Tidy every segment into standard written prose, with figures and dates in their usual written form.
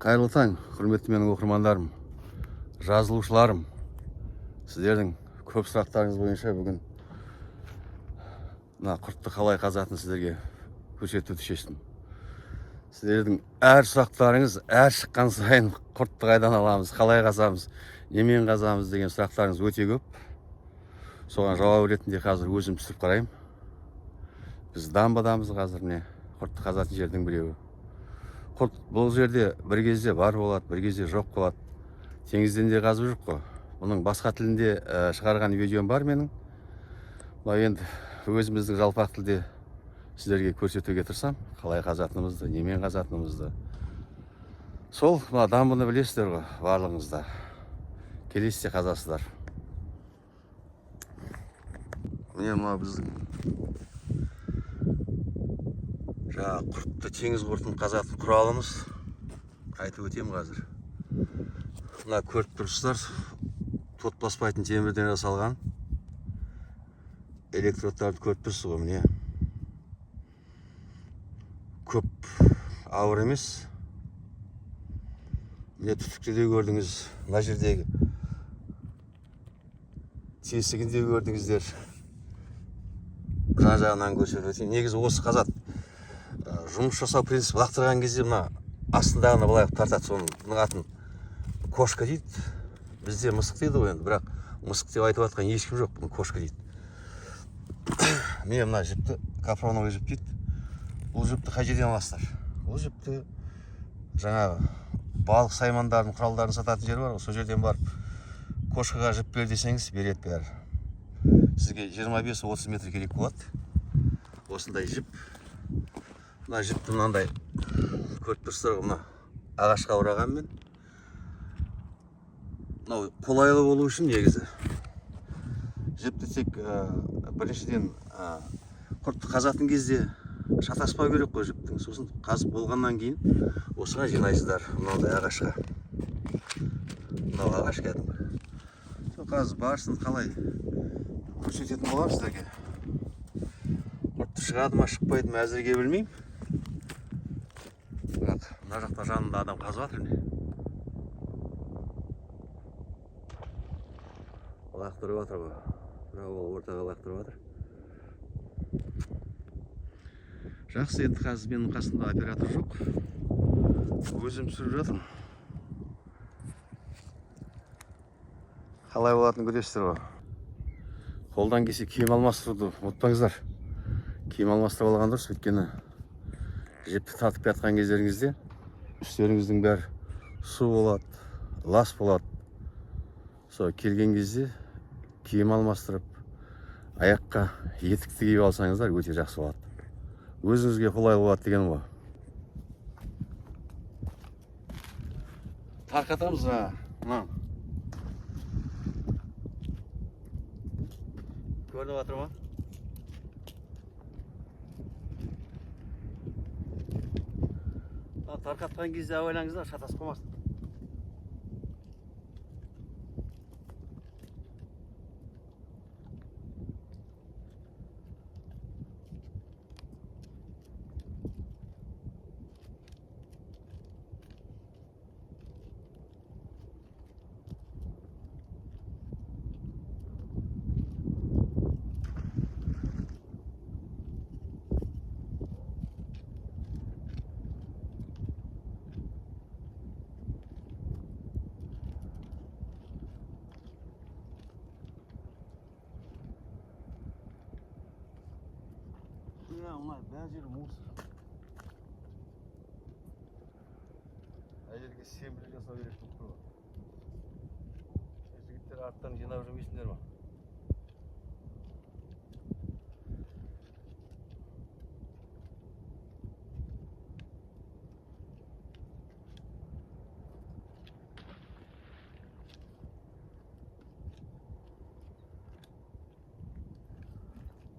Қайырлы таң, құрметті менің оқырмандарым, жазылушыларым. Сіздердің көп сұрақтарыңыз бойынша бүгін мына құртты қалай қазатынын сіздерге көрсетуді шештім. Сіздердің әр сұрақтарыңыз әр шыққан сайын құртты қайдан аламыз, қалай қазамыз, немен қазамыз деген сұрақтарыңыз өте көп. Соған жауап ретінде қазір өзім түсіріп қараймын. Біз дамбадамыз қазір міне құртты қазатын жердің біреуі. Құрт бұл жерде бір кезде бар болады, бір кезде жоқ болады. Теңізден де қазып жоқ қой. Бұның басқа тілінде шығарған видеом бар менің. Енді өзіміздің жалпақ тілде сіздерге көрсетуге тырысам, қалай қазатынымызды, немен қазатынымызды. Сол дамбыны білесіздер ғой, барлығыңызда. Келесіде қазасыздар. Міне біздің құртты теңіз құртын қазатын құралымыз. Айтып өтем қазір. Мына көріп тұрсыздар, тот баспайтын темірден жасалған. Электродтарды көріп тұрсыз ғой, міне. Көп ауыр емес. Міне түтікті де көрдіңіз, мына жердегі тесігін де көрдіңіздер. Жан-жағынан көрсетіп, негізі осы қазат жұмыс жасау принципі лақтырған кезде мына астындағыны былай тартады, соның атын кошка дейді. Бізде мысық дейді ғой енді, бірақ мысық деп айтып жатқан ешкім жоқ, бұны кошка дейді. Мен мына жіпті капроновый жіп дейді. Бұл жіпті қай жерден аласыздар? Бұл жіпті жаңағы балық саймандардың құралдарын сататын жер бар ғой, сол жерден барып кошкаға жіп бер десеңіз, береді бәрі. Сізге 25-30 метр керек болады. Осындай жіп. Мына жіпті мынандай көріп тұрсыздар ғой, мына ағашқа орағанмен. Мынау қолайлы болу үшін негізі. Жіпті тек біріншіден құртты қазатын кезде шатаспау керек қой жіптің. Сосын қазып болғаннан кейін осыған жинайсыздар, мынандай ағашқа. Мынау ағаш кәдімгі. Сол қазып барсын қалай көрсететін болам сіздерге. Құртты шығады ма, шықпайды ма әзірге білмеймін. Бірақ мына жақта жанында адам қазып жатыр міне. Лақтырып жатыр ғой. Бірақ ол ортаға лақтырып жатыр. Жақсы, енді қазір менің қасымда оператор жоқ. Өзім түсіріп жатырмын. Қалай болатынын көресіздер ғой. Қолдан келсе киім алмастыруды ұмытпаңыздар. Киім алмастырып алған дұрыс, өйткені жіпті тартып жатқан кездеріңізде үстеріңіздің бәрі су болады, лас болады. Сол келген кезде киім алмастырып, аяққа етікті киіп алсаңыздар өте жақсы болады. Өзіңізге қолайлы болады деген ғой. Тарқатамыз мына. Көрініп жатыр ма? Тарқатқан кезде ойлаңыздар, шатасып қалмасын. Onlar bәр жері мусор. Әжерге сембілі жасау керек болып тұр. Жігіттер арттан жинап жүрмейсіңдер ма?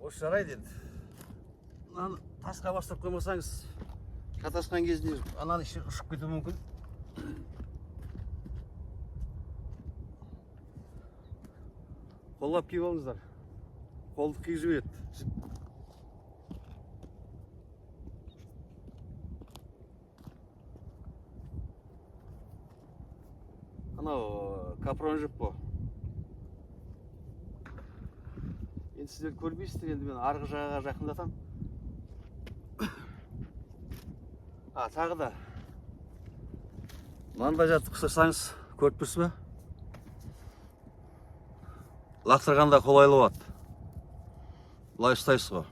Осы жарайды енді. Тасқа бастап қоймасаңыз, шатасқан кезде ананы іші ұшып кетуі мүмкін. Қоллап киіп алыңыздар. Қолды кигізіп еді. Мынау капрон жүк қой. Енді сіздер көрмейсіздер, енді мен арғы жағаға жақындатам. Тағы да мынандай жатып ұқсасаңыз көріп тұрсыз ба? Лақтырғанда қолайлы болады. Былай ұстайсыз ғой.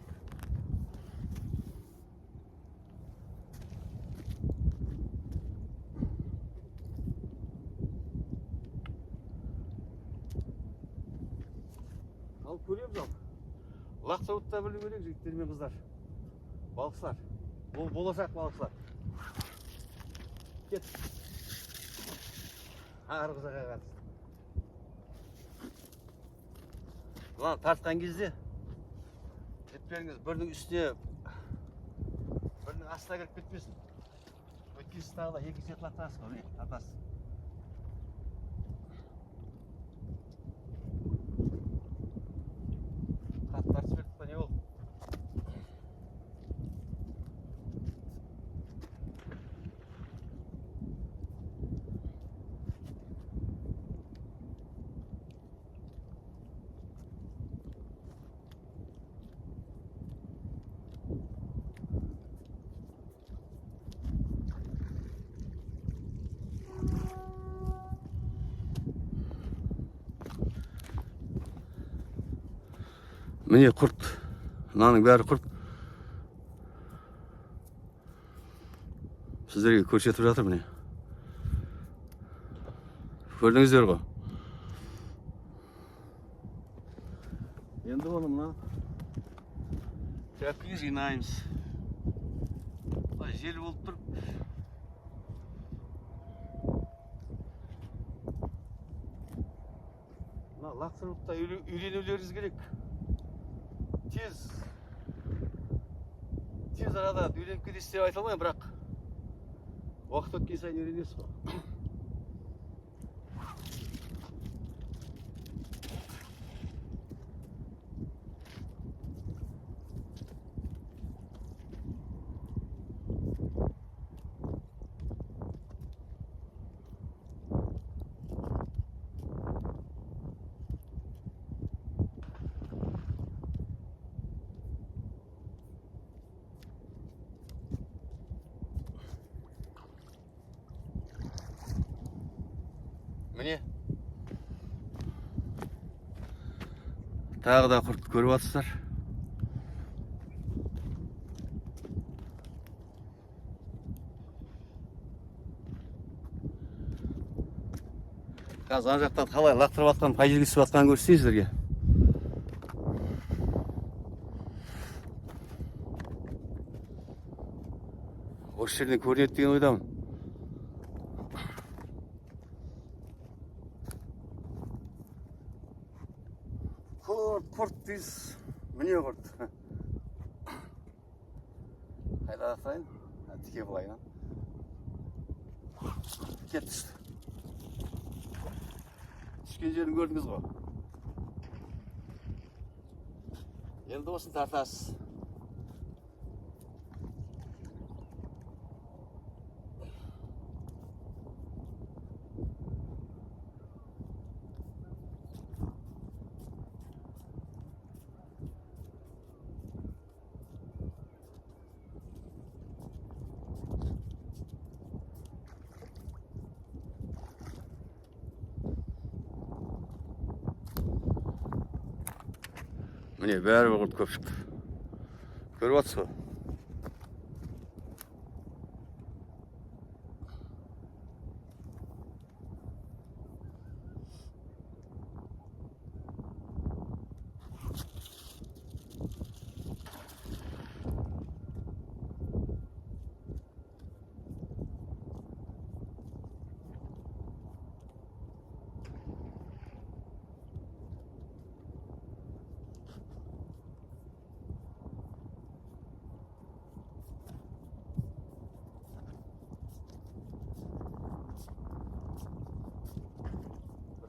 Ал көреміз ал. Лақтыруды да білу керек, жігіттер мен қыздар. Балықшылар. Бұл болашақ балықшылар. Кет. Арғы жағаға қатысты. Мынаны тартқан кезде жетпеңіз, бірінің үстіне, бірінің астына кіріп кетпесін. Өткенсіз тағы да екі сет лақтырасыз ғой, тартасыз. Тартып бердік па, не болды? Міне құрт, мынаның бәрі құрт. Сіздерге көрсетіп жатыр міне. Көрдіңіздер ғой. Енді оны мына тряпкаға жинаймыз. Жел болып тұр. Мына лақтырылықта үйренулеріңіз керек. Тез арада үйреніп кетесіз деп айта алмаймын, бірақ уақыт өткен сайын үйренесіз ғой. Міне тағы да құрт көріп жатсыздар. Қазір ана жақтан қалай лақтырып жатқан, қай жерге түсіп жатқанын көрсетейін сіздерге. Осы жерден көрінеді деген ойдамын. Құрт дейсіз, міне құрт. Қайда атайын? Тіке бұлайын. Кет түсті. Түскен жерін көрдіңіз ғой. Енді осыны тартасыз. Міне бәрі құрт көп шықты. Көріп жатсыз ғой.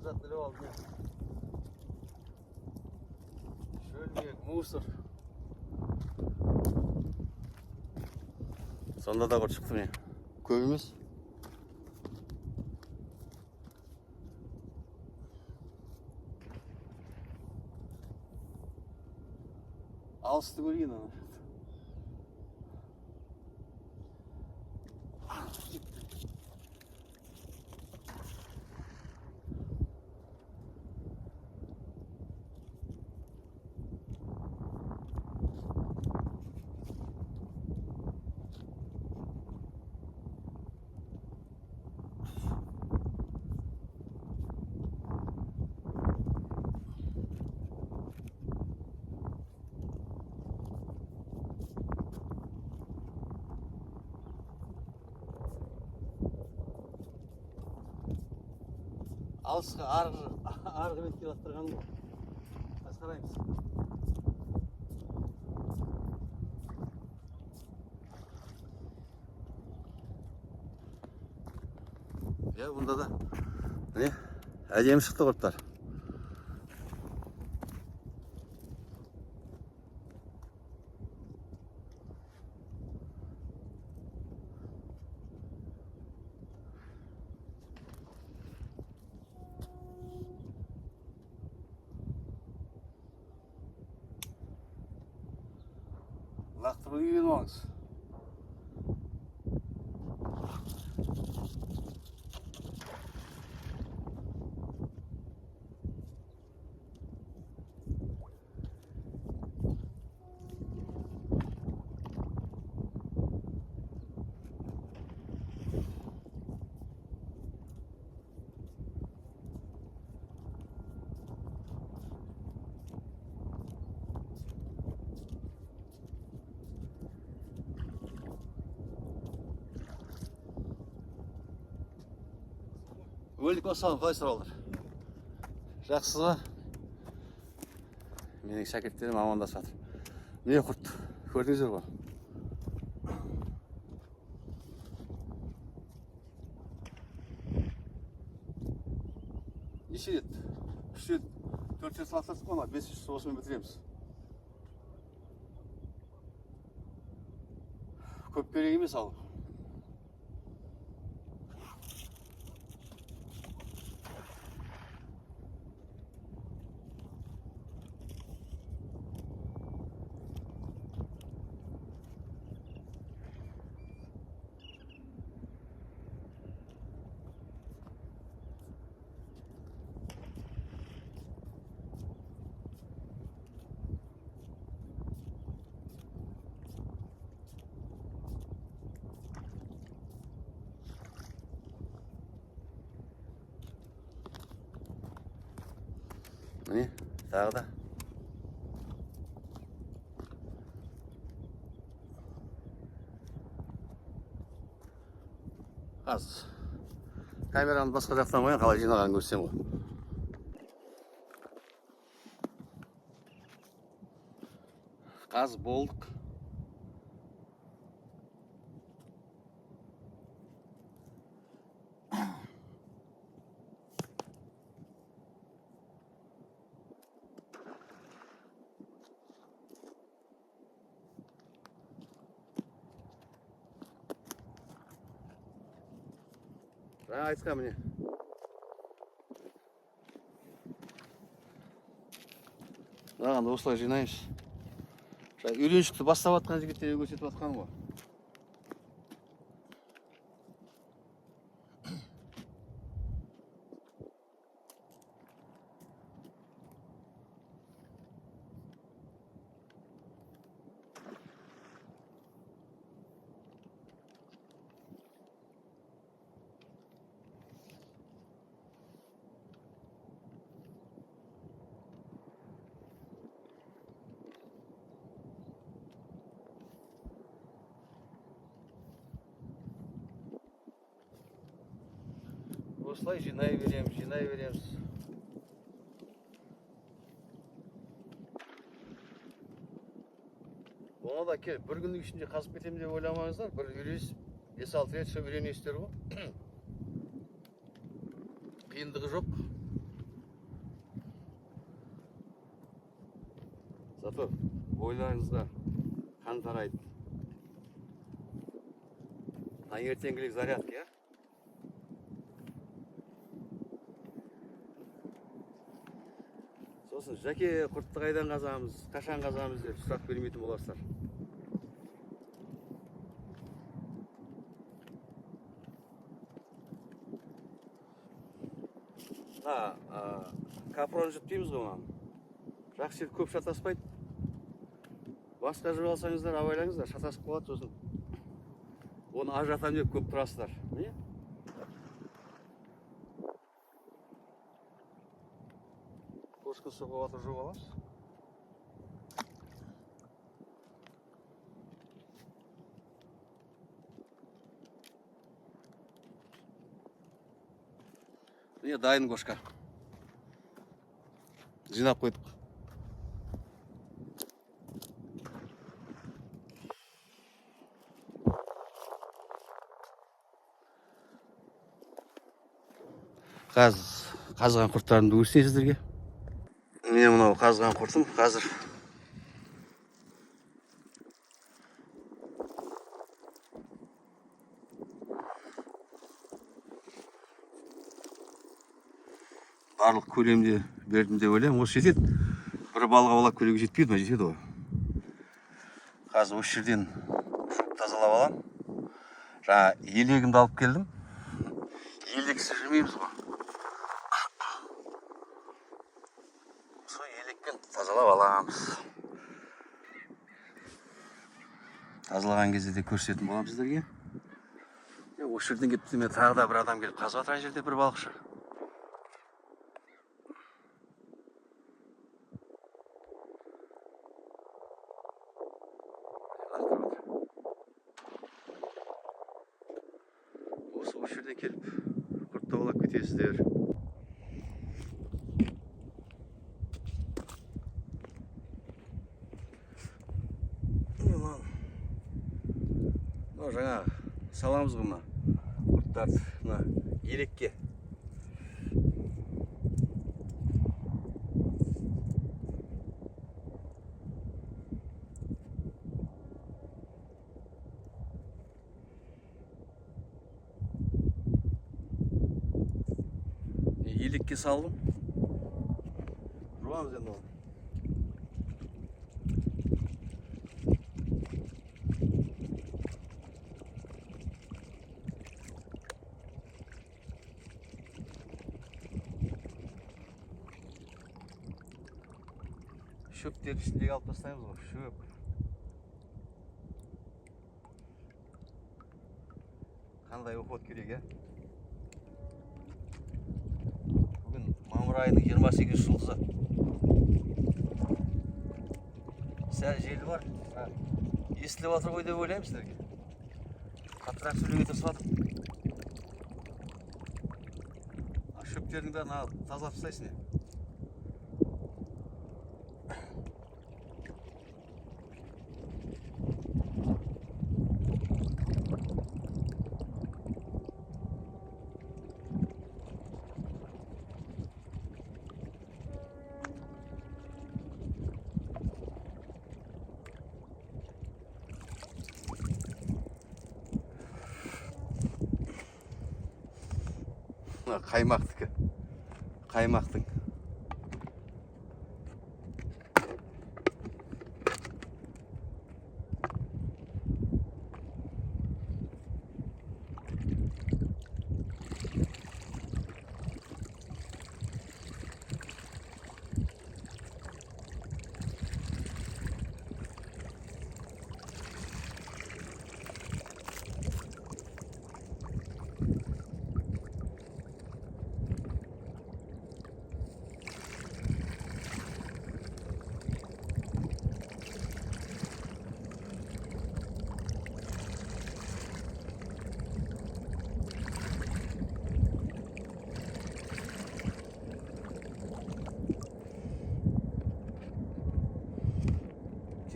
Bilib aldım. Şöyle mısır. Sonunda da kurt çıktı mı? Köyümüz. Алысты көрейін ана. Алысқа арғы бетке лақтырған ғой. Қазір қараймыз. Я, бұнда да міне әдемі шықты құрттар. Лақтырып үйреніп алыңыз. Өлік осалым, қалайсыздар балдар? Жақсысыз ба? Менің шәкірттерім амандасып жатыр. Міне құрт, көрдіңіздер ғой. Неше рет? 3 рет, 4 рет лақтырдық қой, 500 осымен бітіреміз. Көп керек емес ал. Міне, тағы да. Қазір камераны басқа жақтан қояйын, қалай жинағанын көрсем ғой. Қазір болдық. Жаңа айтқан міне. Мынаған осылай жинаймыз. Үйреншікті бастап атқан жігіттерге көрсетіп атқан ғой. Осылай жинай береміз. Оны да кел, бір күннің ішінде қазып кетемін деп ойламаңыздар. Бір үйренесіз, 5-6 рет үйренесіздер ғой. Қиындығы жоқ. Зато ойларыңызға қан тарайды. Таңертеңгілік зарядка, я? сосын жәке құртты қайдан қазамыз, қашан қазамыз деп сұрақ бермейтін боласыздар. Капрон жұт дейміз ғой маған. Жақсы жер көп шатаспайды. Басқа жіп алсаңыздар, абайлаңыздар, шатасып қалады сосын. Оны ажыратамын деп көп тұрасыздар. Міне? Кошкин соғып атыр жоқ аламыз. Міне дайын кошка. Жинап қойдық. Қазған құрттарымды көрсетейін сіздерге. Міне мынау қазған құртым қазір. Барлық көлемде бердім деп ойлаймын. Осы жетеді. Бір балға балап көлеге жетпейді ма? Жетеді ғой. Қазір осы жерден тазалап алам. Жаңа елегімді алып келдім. Елексіз жүрмейміз ғой. Сол елекпен тазалап аламыз. Тазалаған кезде де көрсететін болам сіздерге. Осы жерден кетті мен тағы да бір адам келіп қазып жатырған жерде бір балықшы. Осы жерден келіп құртты аулап кетесіздер. Жаңа саламыз ғой мына құрттарды мына елекке. Елекке салдым. Жуамыз енді ол. Шөптерді ішіндегі алып тастаймыз ғой, шөп. Қандай уход керек, ә? Бүгін мамыр айының 28 жұлдызы. Сәл желі бар. Естіліп жатыр ғой деп ойлаймын сіздерге. Қаттырақ сөйлеуге тырысып жатырмын. Шөптердің бәрін тазалап тастайсың. Қаймақтікі. Қаймақтың.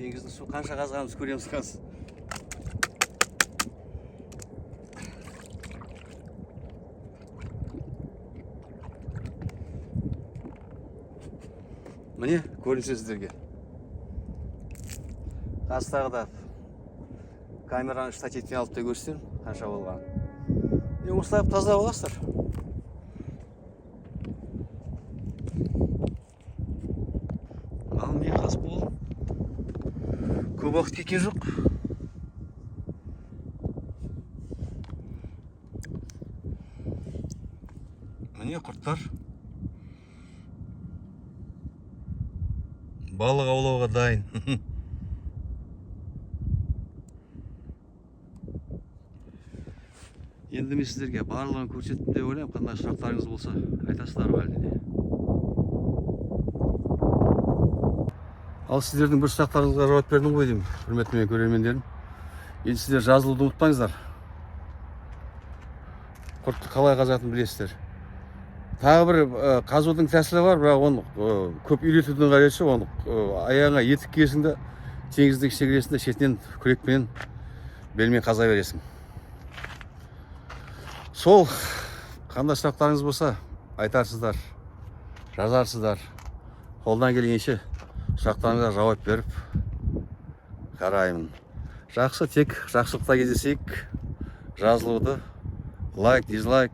Теңіздің су қанша қазғанымыз көреміз қазір. Міне, көрінсе сіздерге. Қазір тағы да камераны штативтен алып та көрсетемін, қанша болған. Осылай тазалап аласыздар. көп уақыт кеткен жоқ. Міне құрттар. Балық аулауға дайын. Енді мен сіздерге барлығын көрсеттім деп ойлаймын. Қандай сұрақтарыңыз болса айтасыздар ғой әлде. Ал сіздердің бір сұрақтарыңызға жауап бердім ғой деймін, құрметті менің көрермендерім. Енді сіздер жазылуды ұмытпаңыздар. Құртты қалай қазатынын білесіздер. Тағы бір қазудың тәсілі бар, бірақ оны көп үйретудің қажеті жоқ. Оны аяғыңа етік киесің де, теңіздің ішіне кіресің де, шетінен күрекпен белмен қаза бересің. Сол қандай сұрақтарыңыз болса айтарсыздар, жазарсыздар. Қолдан келгенше сұрақтарыңызға жауап беріп қараймын. Жақсы, тек жақсылықта кездесейік. Жазылуды, лайк, дизлайк,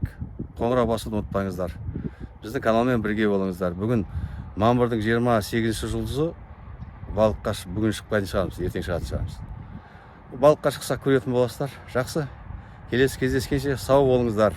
қоңырау басуды ұмытпаңыздар. Біздің каналмен бірге болыңыздар. Бүгін мамырдың 28-ші жұлдызы. Балыққа бүгін шықпайтын шығармыз, ертең шығатын шығармыз. Балыққа шықсақ көретін боласыздар. Жақсы. Келесі кездескенше сау болыңыздар.